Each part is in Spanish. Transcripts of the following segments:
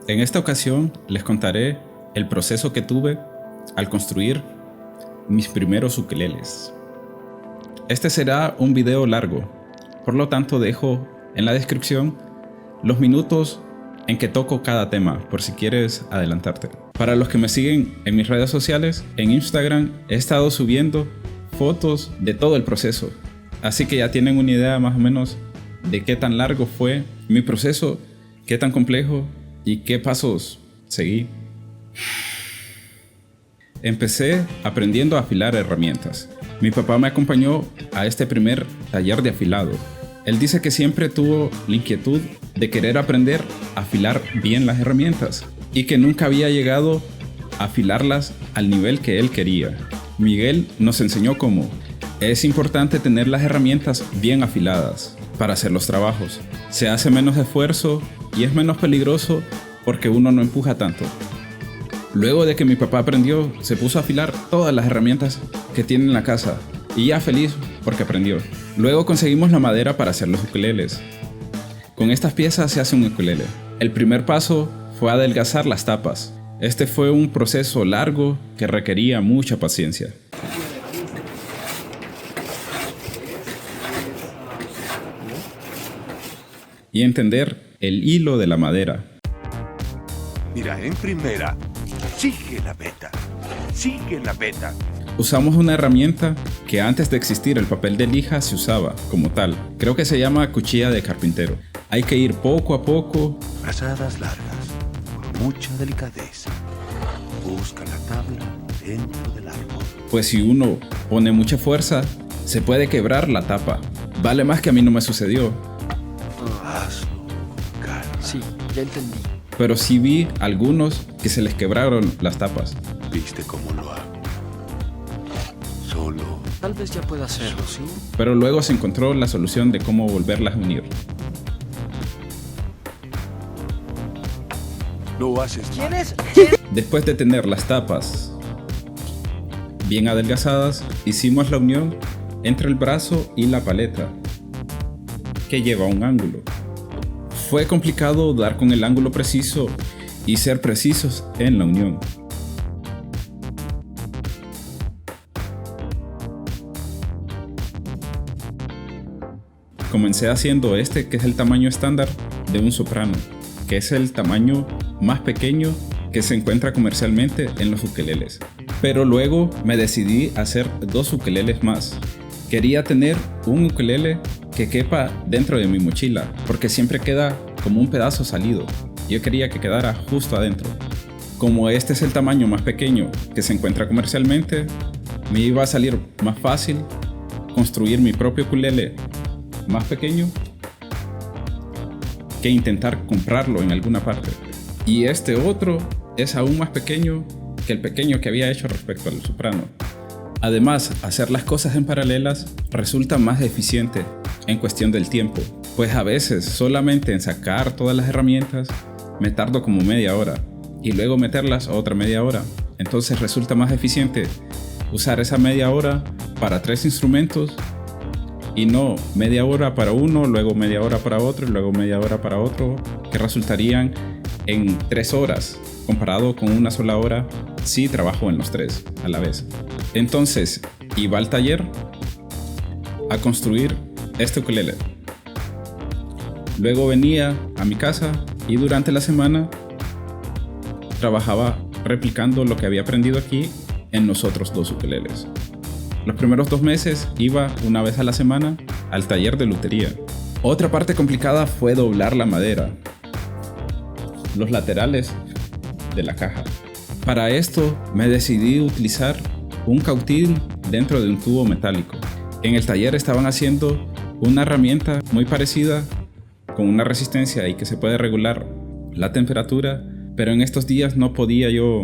En esta ocasión les contaré el proceso que tuve al construir mis primeros ukeleles. Este será un video largo, por lo tanto dejo en la descripción los minutos en que toco cada tema, por si quieres adelantarte. Para los que me siguen en mis redes sociales, en Instagram he estado subiendo fotos de todo el proceso, así que ya tienen una idea más o menos de qué tan largo fue mi proceso, qué tan complejo y qué pasos seguí. Empecé aprendiendo a afilar herramientas. Mi papá me acompañó a este primer taller de afilado. Él dice que siempre tuvo la inquietud de querer aprender a afilar bien las herramientas y que nunca había llegado a afilarlas al nivel que él quería. Miguel nos enseñó cómo. Es importante tener las herramientas bien afiladas para hacer los trabajos. Se hace menos esfuerzo y es menos peligroso porque uno no empuja tanto. Luego de que mi papá aprendió, se puso a afilar todas las herramientas que tiene en la casa y ya feliz porque aprendió. Luego conseguimos la madera para hacer los ukeleles. Con estas piezas se hace un ukelele. El primer paso fue adelgazar las tapas. Este fue un proceso largo que requería mucha paciencia. Y entender el hilo de la madera. Mira, en primera, sigue la veta. Sigue la veta. Usamos una herramienta que antes de existir el papel de lija se usaba como tal. Creo que se llama cuchilla de carpintero. Hay que ir poco a poco. Brazadas largas, con mucha delicadeza. Busca la tabla dentro del árbol. Pues si uno pone mucha fuerza, se puede quebrar la tapa. Vale más que a mí no me sucedió. Hazlo con calma. Sí, ya entendí. Pero sí vi algunos que se les quebraron las tapas. ¿Viste cómo lo hago? Solo. Tal vez ya pueda hacerlo, ¿sí? Pero luego se encontró la solución de cómo volverlas a unir. Lo haces mal. ¿Quién es? Después de tener las tapas bien adelgazadas, hicimos la unión entre el brazo y la paleta, que lleva un ángulo. Fue complicado dar con el ángulo preciso y ser precisos en la unión. Comencé haciendo este, que es el tamaño estándar de un soprano, que es el tamaño más pequeño que se encuentra comercialmente en los ukeleles. Pero luego me decidí a hacer 2 ukeleles más. Quería tener un ukelele que quepa dentro de mi mochila, porque siempre queda como un pedazo salido. Yo quería que quedara justo adentro. Como este es el tamaño más pequeño que se encuentra comercialmente, me iba a salir más fácil construir mi propio ukelele más pequeño que intentar comprarlo en alguna parte. Y este otro es aún más pequeño que el pequeño que había hecho respecto al soprano. Además, hacer las cosas en paralelas resulta más eficiente en cuestión del tiempo, pues a veces solamente en sacar todas las herramientas me tardo como media hora y luego meterlas otra media hora. Entonces resulta más eficiente usar esa media hora para 3 instrumentos y no media hora para uno, luego media hora para otro y luego media hora para otro, que resultarían en 3 horas comparado con una sola hora si trabajo en los 3 a la vez. Entonces iba al taller a construir este ukelele. Luego venía a mi casa y durante la semana trabajaba replicando lo que había aprendido aquí en los otros 2 ukeleles. Los primeros 2 meses iba una vez a la semana al taller de lutería. Otra parte complicada fue doblar la madera, los laterales de la caja. Para esto me decidí utilizar un cautín dentro de un tubo metálico. En el taller estaban haciendo una herramienta muy parecida con una resistencia y que se puede regular la temperatura, pero en estos días no podía yo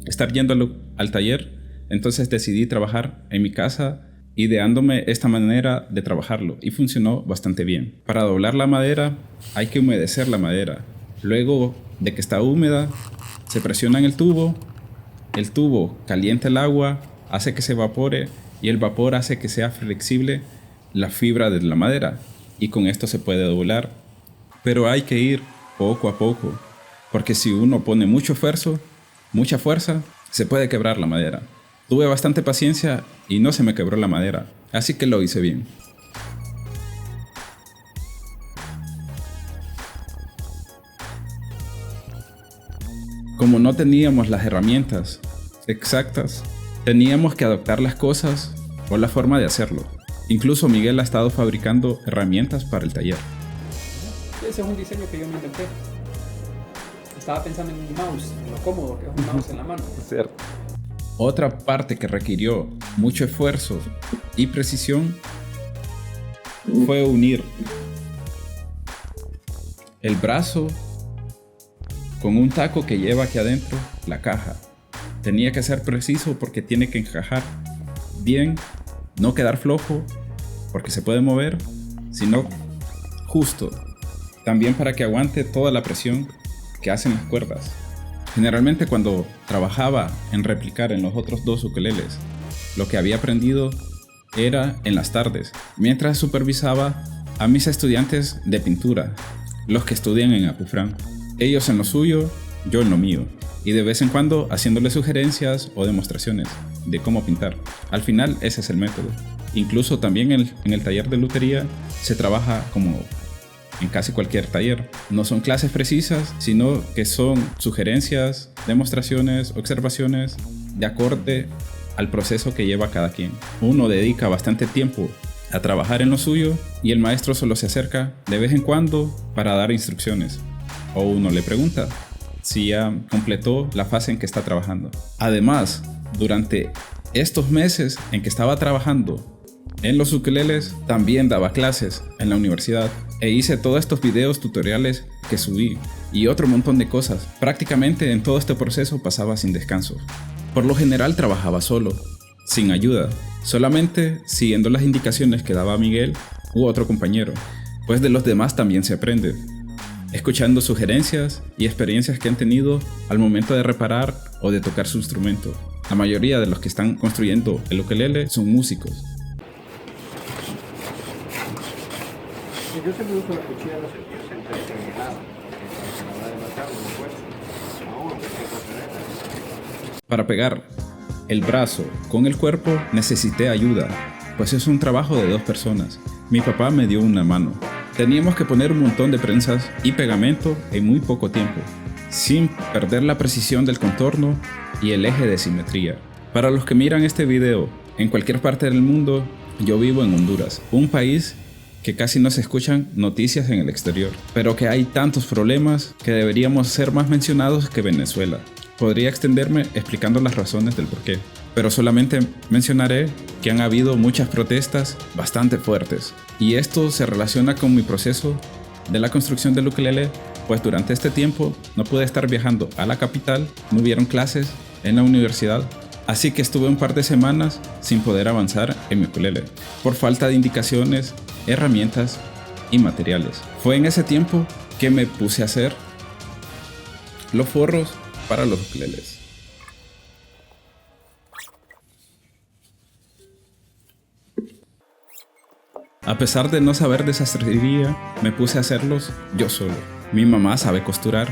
estar yendo al taller. Entonces decidí trabajar en mi casa ideándome esta manera de trabajarlo y funcionó bastante bien. Para doblar la madera hay que humedecer la madera. Luego de que está húmeda, se presiona en el tubo calienta el agua, hace que se evapore y el vapor hace que sea flexible la fibra de la madera y con esto se puede doblar. Pero hay que ir poco a poco. porque si uno pone mucho esfuerzo, mucha fuerza, se puede quebrar la madera. Tuve bastante paciencia y no se me quebró la madera, así que lo hice bien. Como no teníamos las herramientas exactas, teníamos que adaptar las cosas o la forma de hacerlo. Incluso Miguel ha estado fabricando herramientas para el taller. Ese es un diseño que yo me inventé. Estaba pensando en un mouse, en lo cómodo que es un mouse en la mano. Cierto. Otra parte que requirió mucho esfuerzo y precisión fue unir el brazo con un taco que lleva aquí adentro la caja. Tenía que ser preciso porque tiene que encajar bien, no quedar flojo porque se puede mover, sino justo. También para que aguante toda la presión que hacen las cuerdas. Generalmente cuando trabajaba en replicar en los otros dos ukuleles, lo que había aprendido era en las tardes, mientras supervisaba a mis estudiantes de pintura, los que estudian en Apufrán. Ellos en lo suyo, yo en lo mío, y de vez en cuando haciéndoles sugerencias o demostraciones de cómo pintar. Al final ese es el método. Incluso también en el taller de lutería se trabaja como en casi cualquier taller. No son clases precisas, sino que son sugerencias, demostraciones, observaciones de acorde al proceso que lleva cada quien. Uno dedica bastante tiempo a trabajar en lo suyo y el maestro solo se acerca de vez en cuando para dar instrucciones. O uno le pregunta si ya completó la fase en que está trabajando. Además, durante estos meses en que estaba trabajando en los ukuleles, también daba clases en la universidad e hice todos estos videos tutoriales que subí y otro montón de cosas. Prácticamente en todo este proceso pasaba sin descanso. Por lo general trabajaba solo, sin ayuda, solamente siguiendo las indicaciones que daba Miguel u otro compañero, pues de los demás también se aprende, escuchando sugerencias y experiencias que han tenido al momento de reparar o de tocar su instrumento. La mayoría de los que están construyendo el ukelele son músicos. Yo siempre uso la cuchilla de los sentidos, siempre señalada, porque a la hora de marcar no fuerza. Aún aunque sea con. Para pegar el brazo con el cuerpo necesité ayuda, pues es un trabajo de dos personas. Mi papá me dio una mano. Teníamos que poner un montón de prensas y pegamento en muy poco tiempo, sin perder la precisión del contorno y el eje de simetría. Para los que miran este video en cualquier parte del mundo, yo vivo en Honduras, un país que casi no se escuchan noticias en el exterior, pero que hay tantos problemas que deberíamos ser más mencionados que Venezuela. Podría extenderme explicando las razones del porqué, pero solamente mencionaré que han habido muchas protestas bastante fuertes, y esto se relaciona con mi proceso de la construcción del ukelele, pues durante este tiempo no pude estar viajando a la capital, no hubieron clases en la universidad, así que estuve un par de semanas sin poder avanzar en mi ukelele, por falta de indicaciones, herramientas y materiales. Fue en ese tiempo que me puse a hacer los forros para los ukuleles. A pesar de no saber de sastrería, me puse a hacerlos yo solo. Mi mamá sabe costurar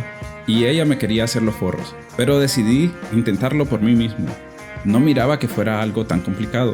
y ella me quería hacer los forros, pero decidí intentarlo por mí mismo. No miraba que fuera algo tan complicado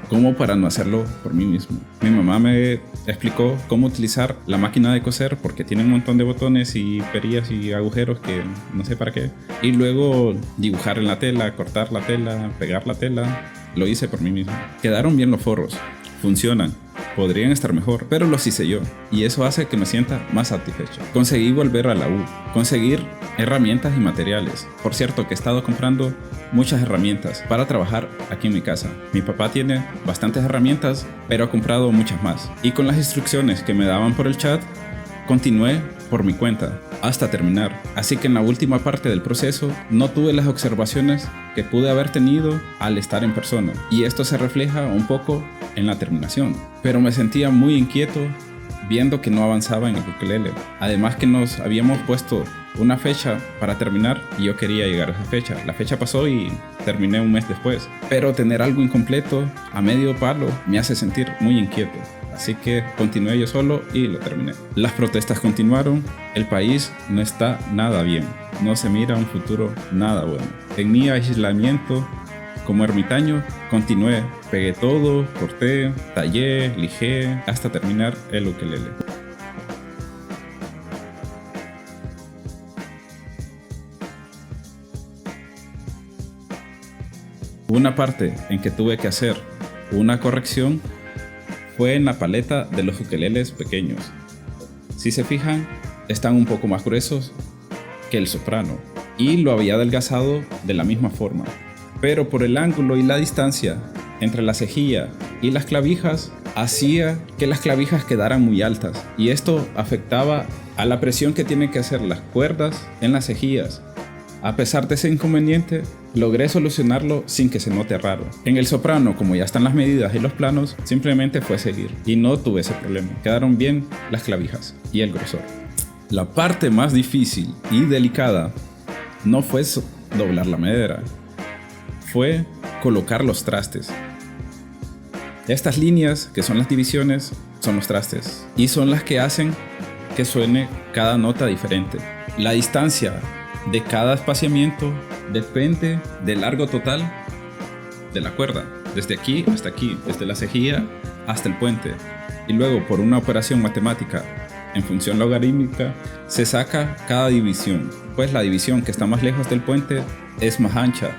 como para no hacerlo por mí mismo. Mi mamá me explicó cómo utilizar la máquina de coser porque tiene un montón de botones y perillas y agujeros que no sé para qué. Y luego dibujar en la tela, cortar la tela, pegar la tela. Lo hice por mí mismo. Quedaron bien los forros, funcionan. Podrían estar mejor, pero los hice yo, y eso hace que me sienta más satisfecho. Conseguí volver a la U, conseguir herramientas y materiales. Por cierto que he estado comprando muchas herramientas para trabajar aquí en mi casa. Mi papá tiene bastantes herramientas, pero ha comprado muchas más. Y con las instrucciones que me daban por el chat, continué por mi cuenta hasta terminar. Así que en la última parte del proceso no tuve las observaciones que pude haber tenido al estar en persona. Y esto se refleja un poco en la terminación. Pero me sentía muy inquieto viendo que no avanzaba en el ukelele. Además que nos habíamos puesto una fecha para terminar y yo quería llegar a esa fecha. La fecha pasó y terminé un mes después. Pero tener algo incompleto a medio palo me hace sentir muy inquieto. Así que continué yo solo y lo terminé. Las protestas continuaron, el país no está nada bien. no se mira un futuro nada bueno. En mi aislamiento como ermitaño, continué, pegué todo, corté, tallé, lijé, hasta terminar el ukelele. Una parte en que tuve que hacer una corrección fue en la paleta de los ukeleles pequeños. Si se fijan, están un poco más gruesos que el soprano y lo había adelgazado de la misma forma. Pero por el ángulo y la distancia entre la cejilla y las clavijas hacía que las clavijas quedaran muy altas y esto afectaba a la presión que tienen que hacer las cuerdas en las cejillas. A pesar de ese inconveniente, logré solucionarlo sin que se note raro. En el soprano, como ya están las medidas y los planos, simplemente fue seguir y no tuve ese problema. Quedaron bien las clavijas y el grosor. La parte más difícil y delicada no fue doblar la madera, fue colocar los trastes. Estas líneas, que son las divisiones, son los trastes y son las que hacen que suene cada nota diferente. La distancia de cada espaciamiento depende del largo total de la cuerda, desde aquí hasta aquí, desde la cejilla hasta el puente. Y luego, por una operación matemática en función logarítmica, se saca cada división, pues la división que está más lejos del puente es más ancha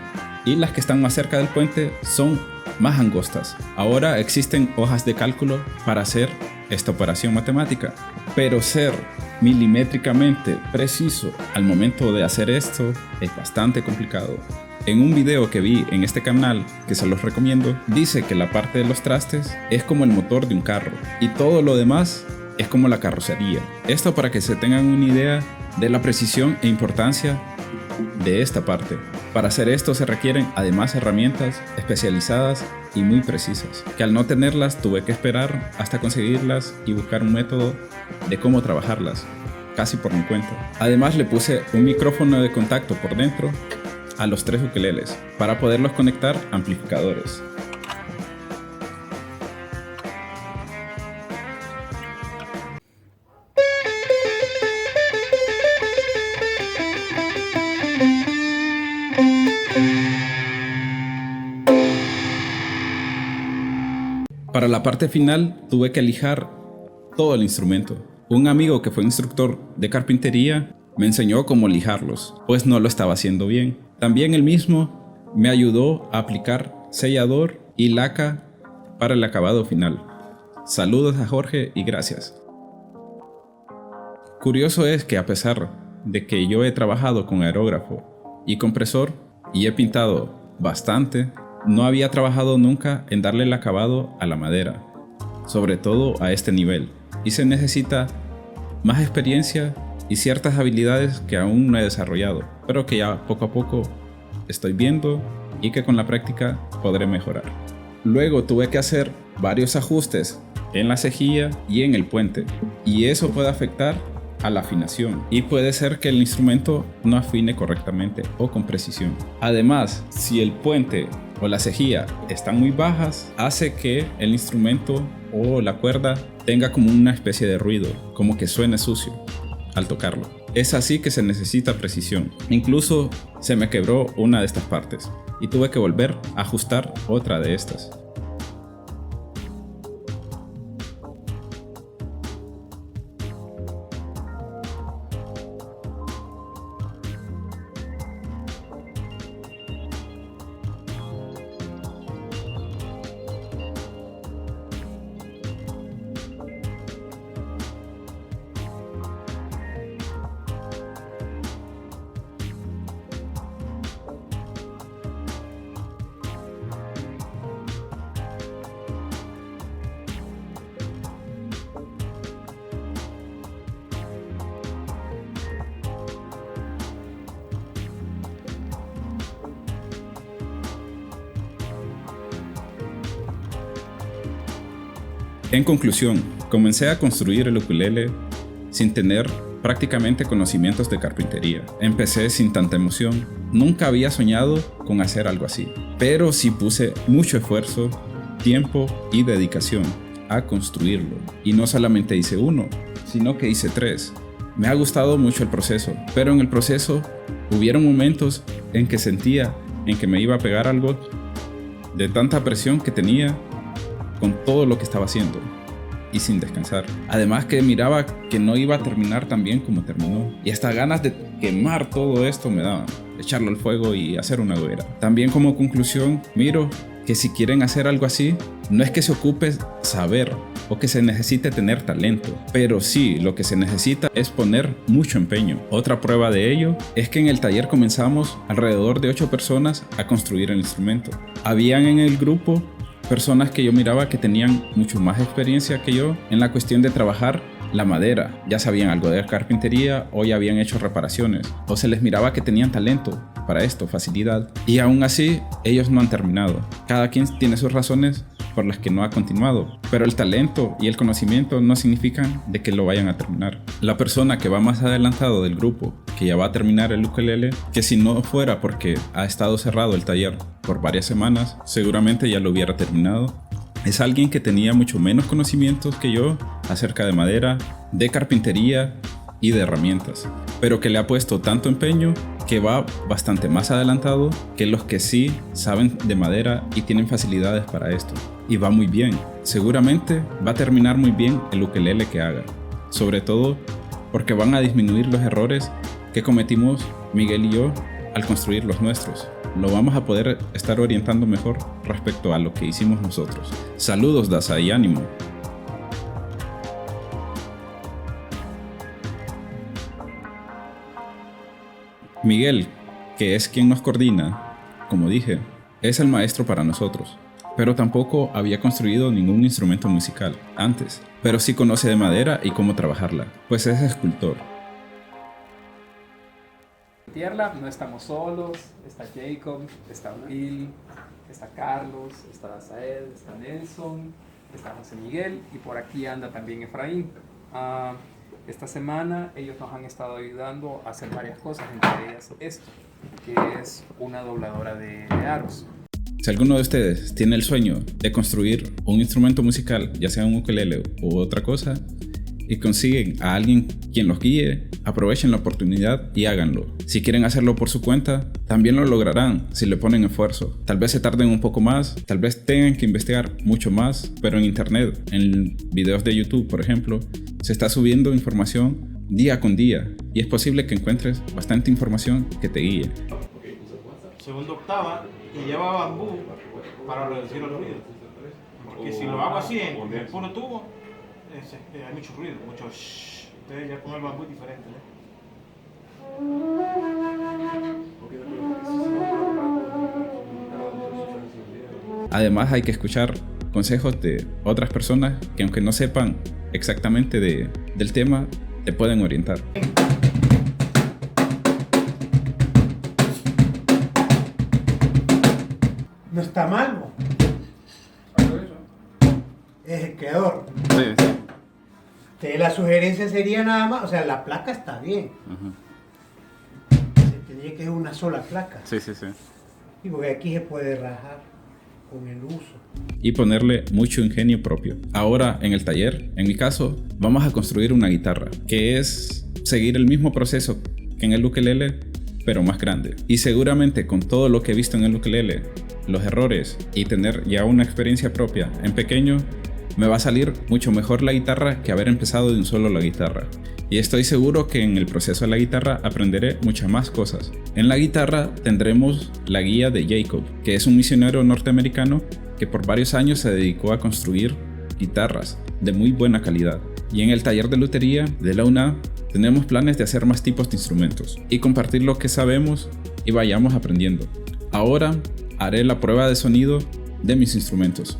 y las que están más cerca del puente son más angostas. Ahora existen hojas de cálculo para hacer esta operación matemática, pero ser milimétricamente preciso al momento de hacer esto es bastante complicado. En un video que vi en este canal, que se los recomiendo, dice que la parte de los trastes es como el motor de un carro y todo lo demás es como la carrocería. Esto para que se tengan una idea de la precisión e importancia de esta parte. Para hacer esto se requieren además herramientas especializadas y muy precisas, que al no tenerlas tuve que esperar hasta conseguirlas y buscar un método de cómo trabajarlas, casi por mi cuenta. Además le puse un micrófono de contacto por dentro a los 3 ukeleles para poderlos conectar a amplificadores. Para la parte final tuve que lijar todo el instrumento. Un amigo que fue instructor de carpintería me enseñó cómo lijarlos, pues no lo estaba haciendo bien. También él mismo me ayudó a aplicar sellador y laca para el acabado final. Saludos a Jorge y gracias. Curioso es que a pesar de que yo he trabajado con aerógrafo y compresor y he pintado bastante, no había trabajado nunca en darle el acabado a la madera, sobre todo a este nivel, y se necesita más experiencia y ciertas habilidades que aún no he desarrollado, pero que ya poco a poco estoy viendo y que con la práctica podré mejorar. Luego tuve que hacer varios ajustes en la cejilla y en el puente, y eso puede afectar a la afinación y puede ser que el instrumento no afine correctamente o con precisión. Además, si el puente o la cejilla están muy bajas, hace que el instrumento o la cuerda tenga como una especie de ruido, como que suene sucio al tocarlo. Es así que se necesita precisión. Incluso se me quebró una de estas partes y tuve que volver a ajustar otra de estas. En conclusión, comencé a construir el ukulele sin tener prácticamente conocimientos de carpintería. Empecé sin tanta emoción. Nunca había soñado con hacer algo así, pero sí puse mucho esfuerzo, tiempo y dedicación a construirlo. Y no solamente hice uno, sino que hice 3. Me ha gustado mucho el proceso, pero en el proceso hubieron momentos en que sentía en que me iba a pegar algo de tanta presión que tenía con todo lo que estaba haciendo y sin descansar. Además que miraba que no iba a terminar tan bien como terminó y hasta ganas de quemar todo esto me daban, echarlo al fuego y hacer una hoguera. También como conclusión miro que si quieren hacer algo así, no es que se ocupe saber o que se necesite tener talento, pero sí lo que se necesita es poner mucho empeño. Otra prueba de ello es que en el taller comenzamos alrededor de 8 personas a construir el instrumento. Habían en el grupo personas que yo miraba que tenían mucho más experiencia que yo en la cuestión de trabajar la madera, ya sabían algo de carpintería o ya habían hecho reparaciones, o se les miraba que tenían talento para esto, facilidad, y aún así ellos no han terminado. Cada quien tiene sus razones por las que no ha continuado, pero el talento y el conocimiento no significan de que lo vayan a terminar. La persona que va más adelantado del grupo, que ya va a terminar el ukelele, que si no fuera porque ha estado cerrado el taller por varias semanas, seguramente ya lo hubiera terminado. Es alguien que tenía mucho menos conocimientos que yo acerca de madera, de carpintería y de herramientas, pero que le ha puesto tanto empeño que va bastante más adelantado que los que sí saben de madera y tienen facilidades para esto. Y va muy bien. Seguramente va a terminar muy bien el ukelele que haga, sobre todo porque van a disminuir los errores que cometimos Miguel y yo al construir los nuestros. Lo vamos a poder estar orientando mejor respecto a lo que hicimos nosotros. Saludos, Daza, y ánimo. Miguel, que es quien nos coordina, como dije, es el maestro para nosotros, pero tampoco había construido ningún instrumento musical antes, pero sí conoce de madera y cómo trabajarla, pues es escultor. Tierra, no estamos solos, está Jacob, está Will, está Carlos, está Saed, está Nelson, está José Miguel y por aquí anda también Efraín. Esta semana ellos nos han estado ayudando a hacer varias cosas, entre ellas esto, que es una dobladora de aros. Si alguno de ustedes tiene el sueño de construir un instrumento musical, ya sea un ukelele u otra cosa, y consiguen a alguien quien los guíe, aprovechen la oportunidad y háganlo. Si quieren hacerlo por su cuenta, también lo lograrán si le ponen esfuerzo. Tal vez se tarden un poco más, tal vez tengan que investigar mucho más, pero en internet, en videos de YouTube, por ejemplo, se está subiendo información día con día y es posible que encuentres bastante información que te guíe. Segunda octava y lleva bambú para reducir el ruido. Porque si lo hago así en el puro tubo, hay mucho ruido, mucho shhh. Entonces ya con el bambú es diferente, Además hay que escuchar consejos de otras personas que aunque no sepan exactamente del tema, te pueden orientar. No está mal, ¿no? Es el creador. Sí. La sugerencia sería nada más, o sea, la placa está bien. Tendría que ser una sola placa. Sí. Y porque aquí se puede rajar con el uso. Y ponerle mucho ingenio propio. Ahora en el taller, en mi caso, vamos a construir una guitarra, que es seguir el mismo proceso que en el ukelele, pero más grande. Y seguramente con todo lo que he visto en el ukelele, los errores y tener ya una experiencia propia en pequeño, me va a salir mucho mejor la guitarra que haber empezado de un solo la guitarra. Y estoy seguro que en el proceso de la guitarra aprenderé muchas más cosas. En la guitarra tendremos la guía de Jacob, que es un misionero norteamericano que por varios años se dedicó a construir guitarras de muy buena calidad. Y en el taller de lutería de la UNA tenemos planes de hacer más tipos de instrumentos y compartir lo que sabemos y vayamos aprendiendo. Ahora haré la prueba de sonido de mis instrumentos.